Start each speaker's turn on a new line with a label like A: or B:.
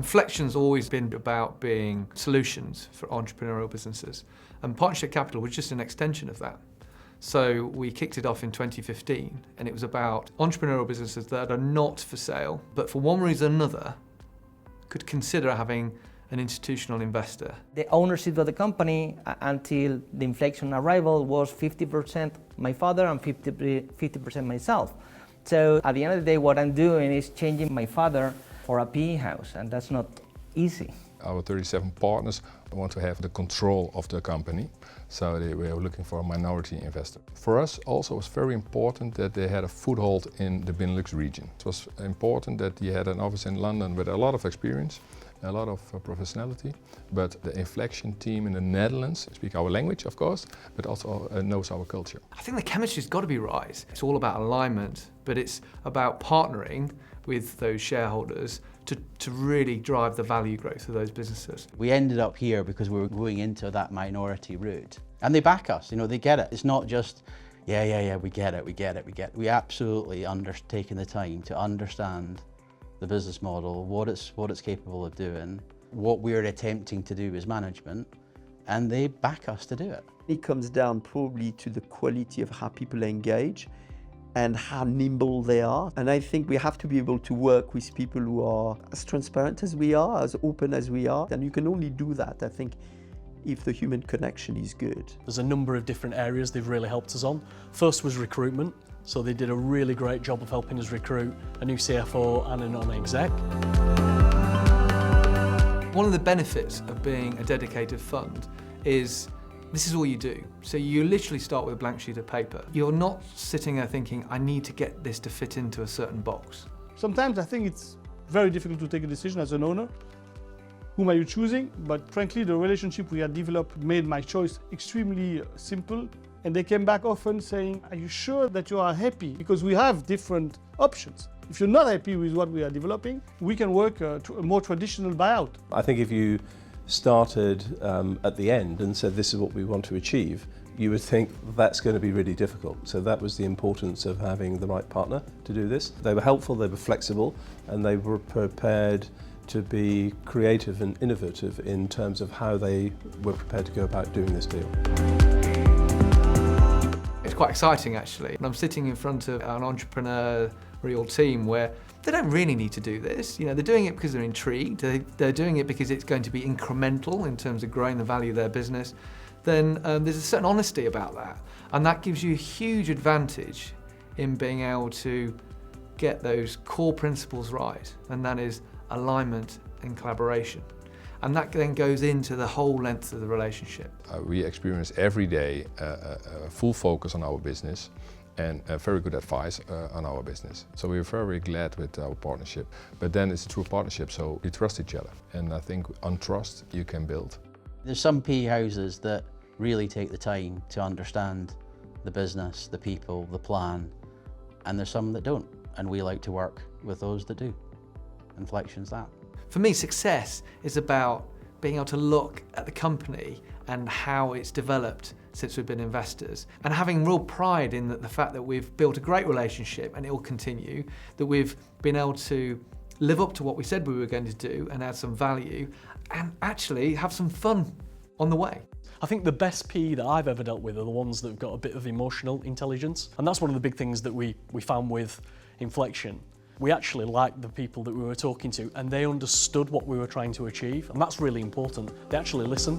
A: Inflection's always been about being solutions for entrepreneurial businesses, and Partnership Capital was just an extension of that. So we kicked it off in 2015, and it was about entrepreneurial businesses that are not for sale, but for one reason or another, could consider having an institutional investor.
B: The ownership of the company until the Inflexion arrival was 50% my father and 50% myself. So at the end of the day, what I'm doing is changing my father for a PE house, and that's not easy.
C: Our 37 partners want to have the control of the company, so we are looking for a minority investor. For us also it was very important that they had a foothold in the Benelux region. It was important that he had an office in London with a lot of experience, a lot of professionality, but the Inflexion team in the Netherlands speak our language, of course, but also knows our culture.
A: I think the chemistry's got to be right. It's all about alignment, but it's about partnering with those shareholders to really drive the value growth of those businesses.
D: We ended up here because we were going into that minority route. And they back us, they get it. It's not just, yeah, we get it. We absolutely taken the time to understand the business model, what it's capable of doing, what we're attempting to do as management, and they back us to do it.
E: It comes down probably to the quality of how people engage and how nimble they are. And I think we have to be able to work with people who are as transparent as we are, as open as we are. And you can only do that, I think, if the human connection is good.
F: There's a number of different areas they've really helped us on. First was recruitment. So they did a really great job of helping us recruit a new CFO and a non-exec.
A: One of the benefits of being a dedicated fund is this is all you do. So you literally start with a blank sheet of paper. You're not sitting there thinking, I need to get this to fit into a certain box.
G: Sometimes I think it's very difficult to take a decision as an owner. Whom are you choosing? But frankly, the relationship we had developed made my choice extremely simple. And they came back often saying, are you sure that you are happy? Because we have different options. If you're not happy with what we are developing, we can work to a more traditional buyout.
H: I think if you started at the end and said this is what we want to achieve, you would think that's going to be really difficult. So that was the importance of having the right partner to do this. They were helpful, they were flexible, and they were prepared to be creative and innovative in terms of how they were prepared to go about doing this deal.
A: It's quite exciting actually. And I'm sitting in front of an entrepreneurial team where they don't really need to do this. They're doing it because they're intrigued. They're doing it because it's going to be incremental in terms of growing the value of their business. Then there's a certain honesty about that. And that gives you a huge advantage in being able to get those core principles right. And that is alignment and collaboration. And that then goes into the whole length of the relationship.
C: We experience every day a full focus on our business and very good advice on our business. So we're very glad with our partnership. But then it's a true partnership, so we trust each other. And I think on trust you can build.
D: There's some PE houses that really take the time to understand the business, the people, the plan, and there's some that don't. And we like to work with those that do. Inflection's that.
A: For me, success is about being able to look at the company and how it's developed since we've been investors, and having real pride in the fact that we've built a great relationship and it will continue, that we've been able to live up to what we said we were going to do and add some value, and actually have some fun on the way.
F: I think the best PE that I've ever dealt with are the ones that have got a bit of emotional intelligence. And that's one of the big things that we found with Inflexion. We actually liked the people that we were talking to and they understood what we were trying to achieve, and that's really important. They actually listen.